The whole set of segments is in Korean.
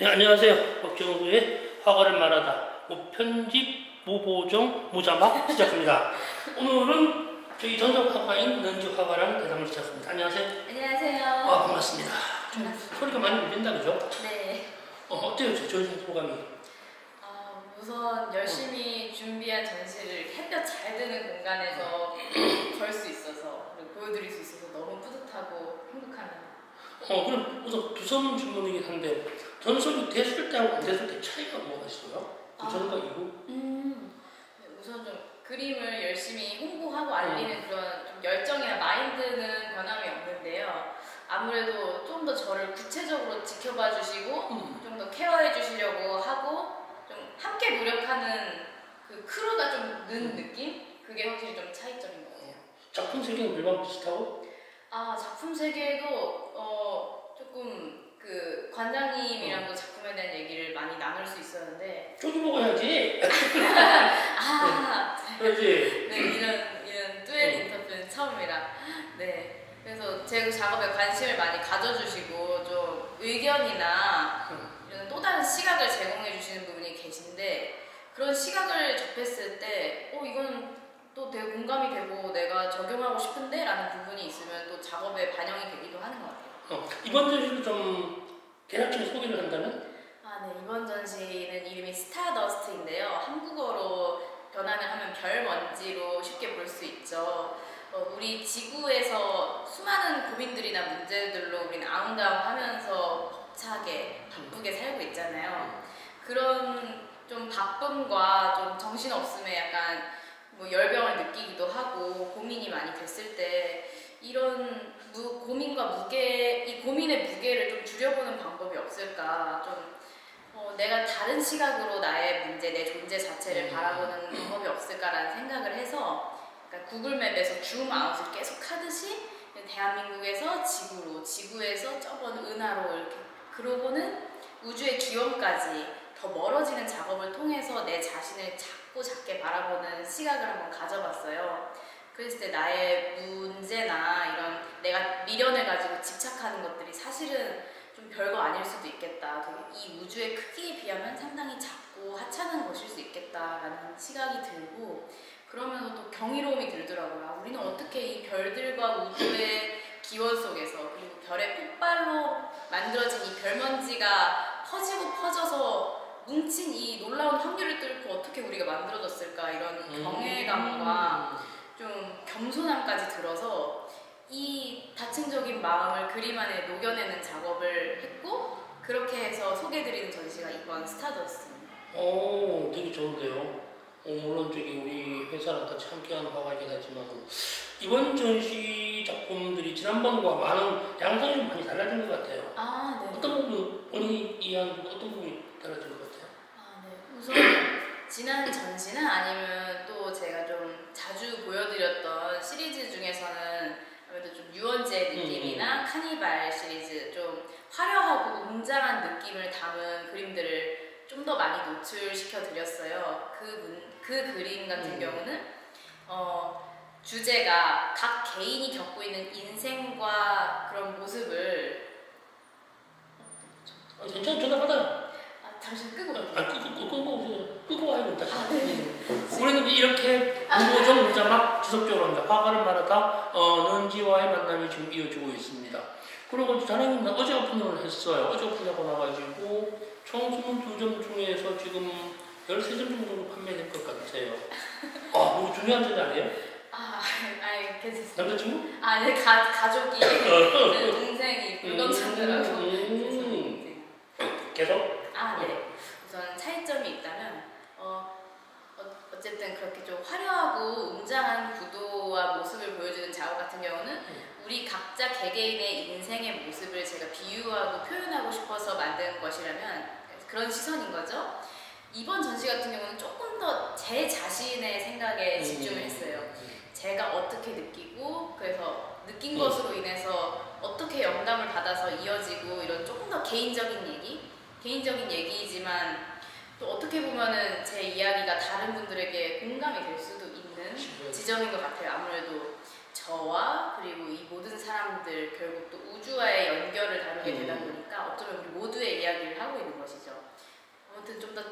네, 안녕하세요. 박정우의 화가를 말하다. 편집, 무보정, 무자막 시작합니다. 오늘은 저희 전속 화가인 런지 화가랑 대담을 시작합니다. 안녕하세요. 안녕하세요. 반갑습니다. 좀 소리가 많이 울린다, 그죠? 네. 어때요, 저희 소감이? 우선 열심히 준비한 전시를 햇볕 잘 드는 공간에서 걸 수 있어서 그리고 보여드릴 수 있어서 너무 뿌듯하고 행복합니다. 그럼 우선 두선 질문이긴 한데 전설이 됐을 때하고 안 됐을 때 차이가 뭐가 있어요? 그 전과 이후? 네, 우선 좀 그림을 열심히 홍보하고 알리는 그런 좀 열정이나 마인드는 변함이 없는데요. 아무래도 좀 더 저를 구체적으로 지켜봐 주시고 좀 더 케어해 주시려고 하고 좀 함께 노력하는 그 크루가 좀 는 느낌? 그게 확실히 좀 차이점인 것 같아요. 작품 세계는 물만 비슷하고? 작품 세계도 조금 그 관장님이랑도 작품에 대한 얘기를 많이 나눌 수 있었는데 쪼기 먹어야지. 그렇지. 네, 이런 듀엣 인터뷰는 처음이라. 네. 그래서 제 작업에 관심을 많이 가져주시고 좀 의견이나 이런 또 다른 시각을 제공해 주시는 부분이 계신데 그런 시각을 접했을 때 이건 또 되게 공감이 되고 내가 적용하고 싶은데 라는 부분이 있으면 또 작업에 반영이 되기도 하는 것 같아요. 이번 전시를 좀 대략적인 소개를 한다면? 네. 이번 전시는 이름이 스타더스트인데요. 한국어로 변환을 하면 별먼지로 쉽게 볼 수 있죠. 우리 지구에서 수많은 고민들이나 문제들로 우리는 아웅다웅하면서 벅차게 바쁘게 살고 있잖아요. 그런 좀 바쁨과 좀 정신없음에 약간 열병을 느끼기도 하고 고민이 많이 됐을 때 이런 고민과 무게, 이 고민의 무게를 좀 줄여보는 방법이 없을까. 좀 내가 다른 시각으로 나의 문제, 내 존재 자체를 바라보는 방법이 없을까라는 생각을 해서 그러니까 구글맵에서 줌아웃을 계속 하듯이 대한민국에서 지구로, 지구에서 저번 은하로 이렇게 그러고는 우주의 기원까지 더 멀어지는 작업을 통해서 내 자신을 작게 바라보는 시각을 한번 가져봤어요. 그랬을 때 나의 문제나 이런 내가 미련을 가지고 집착하는 것들이 사실은 좀 별거 아닐 수도 있겠다. 되게 이 우주의 크기에 비하면 상당히 작고 하찮은 것일 수 있겠다라는 시각이 들고 그러면서 또 경이로움이 들더라고요. 우리는 어떻게 이 별들과 우주의 기원 속에서 그리고 별의 폭발로 만들어진 이 별먼지가 퍼지고 퍼져서 뭉친 이 놀라운 확률을 뚫고 어떻게 우리가 만들어졌을까 이런 경외감과 좀 겸손함까지 들어서 이 다층적인 마음을 그림 안에 녹여내는 작업을 했고 그렇게 해서 소개해드리는 전시가 이번 스타더스트입니다. 되게 좋은데요. 물론 우리 회사랑 같이 함께하는 화가이긴 하지만 이번 전시 작품들이 지난번과 많은 양상이 좀 많이 달라진 것 같아요. 네. 어떤 부분, 본인이 이해하는 어떤 부분이 달라진 것 같아요? 네. 우선 지난 전시나 아니면 또 제가 좀 자주 보여드렸던 시리즈 중에서는 아무래도 좀 유원지의 느낌이나 카니발 시리즈 좀 화려하고 웅장한 느낌을 담은 그림들을 좀 더 많이 노출시켜 드렸어요. 그 그림 같은 경우는 주제가 각 개인이 겪고 있는 인생과 그런 모습을 괜찮아, 전화 받아요. 잠시 끄고 끄고 와야 된다. 네. 우리는 이렇게 무보정 무자막 지속적으로 합니다. 화가를 말하다 런지와의 만남이 지금 이어지고 있습니다. 그리고 자네는 어제 오픈을 했어요. 어제 오픈하고 나가지고 총 22점 중에서 지금 13점 정도 판매될 것 같아요. 너무 중요한 점이 아니에요? 괜찮습니다. 남자친구? 네, 가족이, 동생이 물건찾느라고. 계속? 네. 우선 차이점이 있다면, 어쨌든 그렇게 좀 화려하고 웅장한 구도와 모습을 보여주는 작업 같은 경우는 우리 각자 개개인의 인생의 모습을 제가 비유하고 표현하고 싶어서 만든 것이라면 그런 시선인 거죠. 이번 전시 같은 경우는 조금 더 제 자신의 생각에 집중을 했어요. 제가 어떻게 느끼고 그래서 느낀 것으로 인해서 어떻게 영감을 받아서 이어지고 이런 조금 더 개인적인 얘기이지만 또 어떻게 보면은 제 이야기가 다른 분들에게 공감이 될 수도 있는 지점인 것 같아요. 아무래도 저와 그리고 이 모든 사람들 결국 또 우주와의 연결을 다루게 되다 보니까 어쩌면 우리 모두의 이야기를 하고 있는 것이죠. 아무튼 좀 더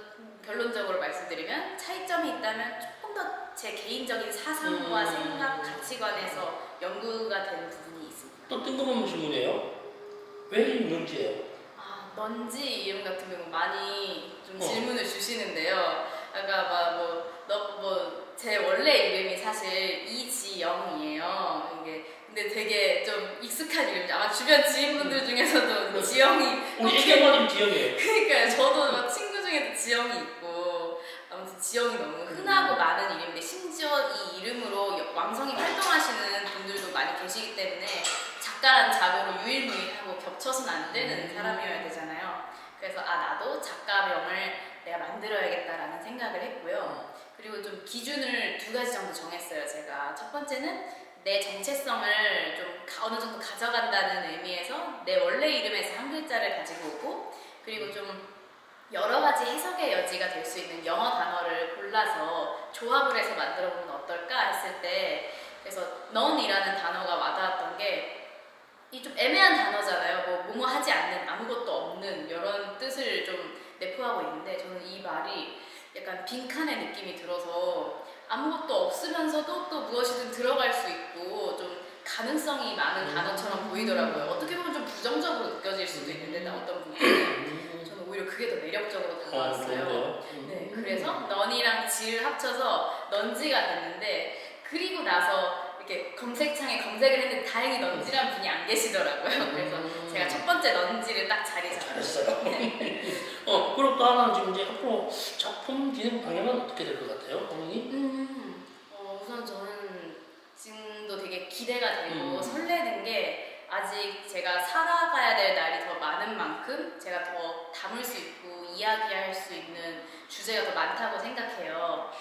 결론적으로 말씀드리면 차이점이 있다면 조금 더 제 개인적인 사상과 생각, 가치관에서 연구가 된 부분이 있습니다. 또 뜬금없는 질문이에요. 왜 있는지예요? 넌지 이름 같은 경우 많이 좀 질문을 주시는데요. 아까 제 원래 이름이 사실 이지영이에요. 이게 근데 되게 좀 익숙한 이름이죠. 아마 주변 지인분들 중에서도 지영이 우리 애견마님 지영이에요. 그러니까요. 저도 막 친구 중에도 지영이 있고 아무튼 지영이 너무 흔하고 많은 이름인데 심지어 이 이름으로 왕성히 활동하시는 분들도 많이 계시기 때문에 작가란 자고로 유일무이하고 겹쳐서는 안 되는 사람이어야 되잖아요. 그래서 나도 작가명을 내가 만들어야겠다라는 생각을 했고요. 그리고 좀 기준을 2가지 정도 정했어요. 제가 첫 번째는 내 정체성을 좀 어느 정도 가져간다는 의미에서 내 원래 이름에서 한 글자를 가지고 오고, 그리고 좀 여러 가지 해석의 여지가 될 수 있는 영어 단어를 골라서 조합을 해서 만들어 보면 어떨까 했을 때, 그래서 넌이라는 단어가 와닿았던 게 이 좀 애매한 단어잖아요. 뭐뭐 하지 않는, 아무것도 없는 이런 뜻을 좀 내포하고 있는데, 저는 이 말이 약간 빈칸의 느낌이 들어서 아무것도 없으면서도 또 무엇이든 들어갈 수 있고 좀 가능성이 많은 단어처럼 보이더라고요. 어떻게 보면 좀 부정적으로 느껴질 수도 있는데 어떤 부분은 저는 오히려 그게 더 매력적으로 다가왔어요. 네, 그래서 넌이랑 지를 합쳐서 넌지가 됐는데, 그리고 나서 이렇게 검색창에 검색을 했는데 다행히 넌지란 분이 안 계시더라고요. 그래서 제가 첫 번째 넌지를 딱 자리 잡았어요. 그럼 또 하나 지금 이제 앞으로 작품 진행 방향은 어떻게 될 것 같아요, 어머니? 우선 저는 지금도 되게 기대가 되고 설레는 게, 아직 제가 살아가야 될 날이 더 많은 만큼 제가 더 담을 수 있고 이야기할 수 있는 주제가 더 많다고 생각해요.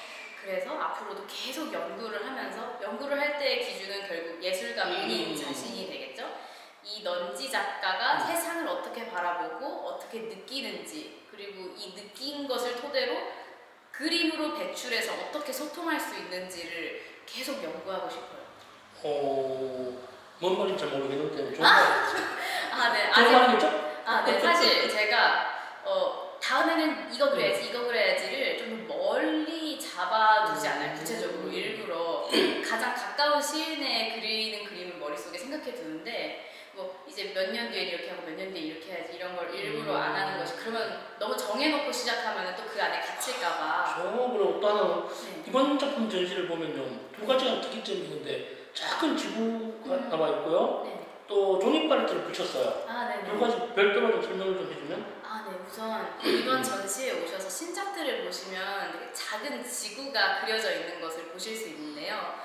그래서 앞으로도 계속 연구를 하면서, 연구를 할 때의 기준은 결국 예술가 본인 자신이 되겠죠. 이 넌지 작가가 세상을 어떻게 바라보고 어떻게 느끼는지, 그리고 이 느낀 것을 토대로 그림으로 배출해서 어떻게 소통할 수 있는지를 계속 연구하고 싶어요. 뭔 말인지 잘 모르겠는데 좋은 네. 좋은 말이겠죠? 네. 사실 제가 다음에는 이거 그래야지를 좀 멀리 잡아두지 않아요. 구체적으로 일부러 가장 가까운 시일 내에 그리는 그림을 머릿속에 생각해 두는데, 뭐 이제 몇 년 뒤에 이렇게 하고 몇 년 뒤에 이렇게 해야지 이런 걸 일부러 안 하는 것이, 그러면 너무 정해놓고 시작하면 또 그 안에 갇힐까봐. 그리고 또 하나는 이번 작품 전시를 보면요, 2가지가 특이점이 있는데 작은 지구가 나와 있고요. 또 종이 팔레트를 붙였어요. 2가지 별도로 좀 설명을 좀 해주면? 네. 우선 이번 전시에 오셔서 신작들을 보시면 되게 작은 지구가 그려져 있는 것을 보실 수 있는데요.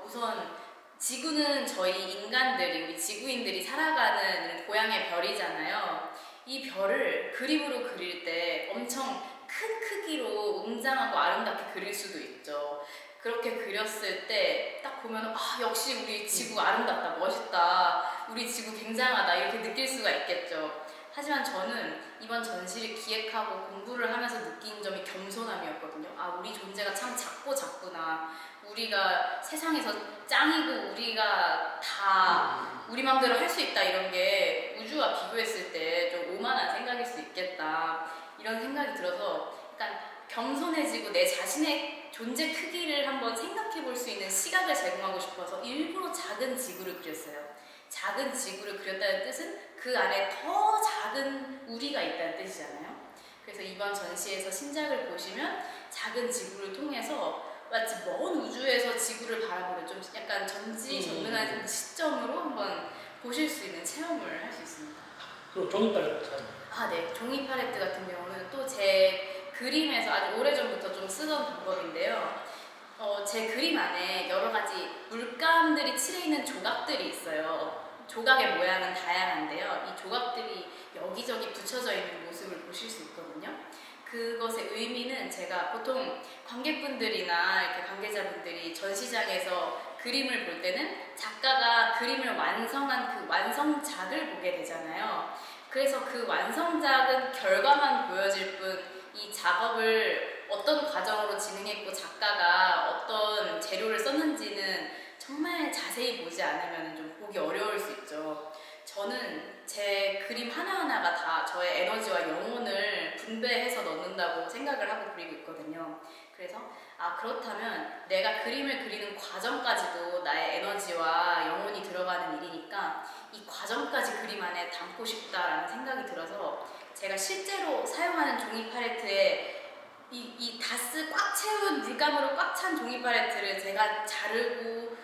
우선 지구는 저희 인간들이, 우리 지구인들이 살아가는 고향의 별이잖아요. 이 별을 그림으로 그릴 때 엄청 큰 크기로 웅장하고 아름답게 그릴 수도 있죠. 그렇게 그렸을 때 딱 보면 역시 우리 지구 아름답다, 멋있다, 우리 지구 굉장하다 이렇게 느낄 수가 있겠죠. 하지만 저는 이번 전시를 기획하고 공부를 하면서 느낀 점이 겸손함이었거든요. 우리 존재가 참 작구나. 우리가 세상에서 짱이고 우리가 다 우리 마음대로 할 수 있다, 이런 게 우주와 비교했을 때 좀 오만한 생각일 수 있겠다, 이런 생각이 들어서 약간 겸손해지고 내 자신의 존재 크기를 한번 생각해 볼 수 있는 시각을 제공하고 싶어서 일부러 작은 지구를 그렸어요. 작은 지구를 그렸다는 뜻은 그 안에 더 작은 우리가 있다는 뜻이잖아요. 그래서 이번 전시에서 신작을 보시면 작은 지구를 통해서 마치 먼 우주에서 지구를 바라보는 좀 약간 전지전능한 시점으로 한번 보실 수 있는 체험을 할 수 있습니다. 그리고 종이 팔레트. 네. 종이 팔레트 같은 경우는 또 제 그림에서 아주 오래전부터 좀 쓰던 방법인데요. 제 그림 안에 여러 가지 물감들이 칠해 있는 조각들이 있어요. 조각의 모양은 다양한데요. 이 조각들이 여기저기 붙여져 있는 모습을 보실 수 있거든요. 그것의 의미는, 제가 보통 관객분들이나 이렇게 관계자분들이 전시장에서 그림을 볼 때는 작가가 그림을 완성한 그 완성작을 보게 되잖아요. 그래서 그 완성작은 결과만 보여질 뿐, 이 작업을 어떤 과정으로 진행했고 작가가 어떤 재료를 썼는지는 정말 자세히 보지 않으면 좀 보기 어려울 수 있죠. 저는 제 그림 하나하나가 다 저의 에너지와 영혼을 분배해서 넣는다고 생각을 하고 그리고 있거든요. 그래서 그렇다면 내가 그림을 그리는 과정까지도 나의 에너지와 영혼이 들어가는 일이니까 이 과정까지 그림 안에 담고 싶다라는 생각이 들어서 제가 실제로 사용하는 종이 팔레트에 이 다스 꽉 채운 물감으로 꽉 찬 종이 팔레트를 제가 자르고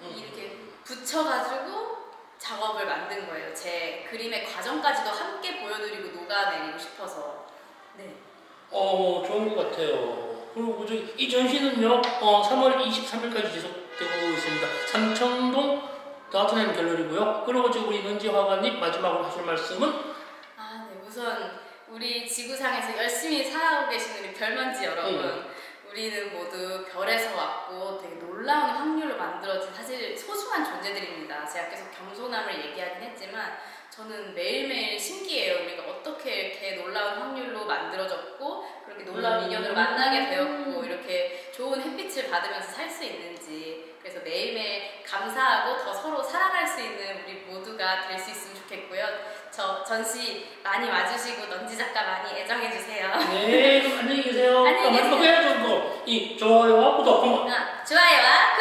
이렇게 붙여가지고 작업을 만든 거예요. 제 그림의 과정까지도 함께 보여드리고 녹아내리고 싶어서. 네. 좋은 것 같아요. 그리고 이 전시는요, 3월 23일까지 지속되고 있습니다. 삼청동 다트넘 갤러리고요. 그리고 지금 우리 은지 화가님 마지막으로 하실 말씀은? 네. 우선 우리 지구상에서 열심히 살아오고 계신 우리 별먼지 여러분, 우리는 모두 별에서 왔고 되게 놀라운 확률로 만들어진 사실 소중한 존재들입니다. 제가 계속 겸손함을 얘기하긴 했지만 저는 매일매일 신기해요. 우리가 어떻게 이렇게 놀라운 확률로 만들어졌고 그렇게 놀라운 인연을 만나게 되었고 이렇게 좋은 햇빛을 받으면서 살 수 있는지, 그래서 매일매일 감사하고 더 서로 사랑할 수 있는 우리 모두가 될 수 있으면 좋겠고요. 저 전시 많이 와주시고 넌지 작가 많이 애정해주세요. 네, 그럼 안녕히 계세요. 안녕히 계세요. 마지막 해야죠. 이 좋아요와 구독 한번. 좋아요와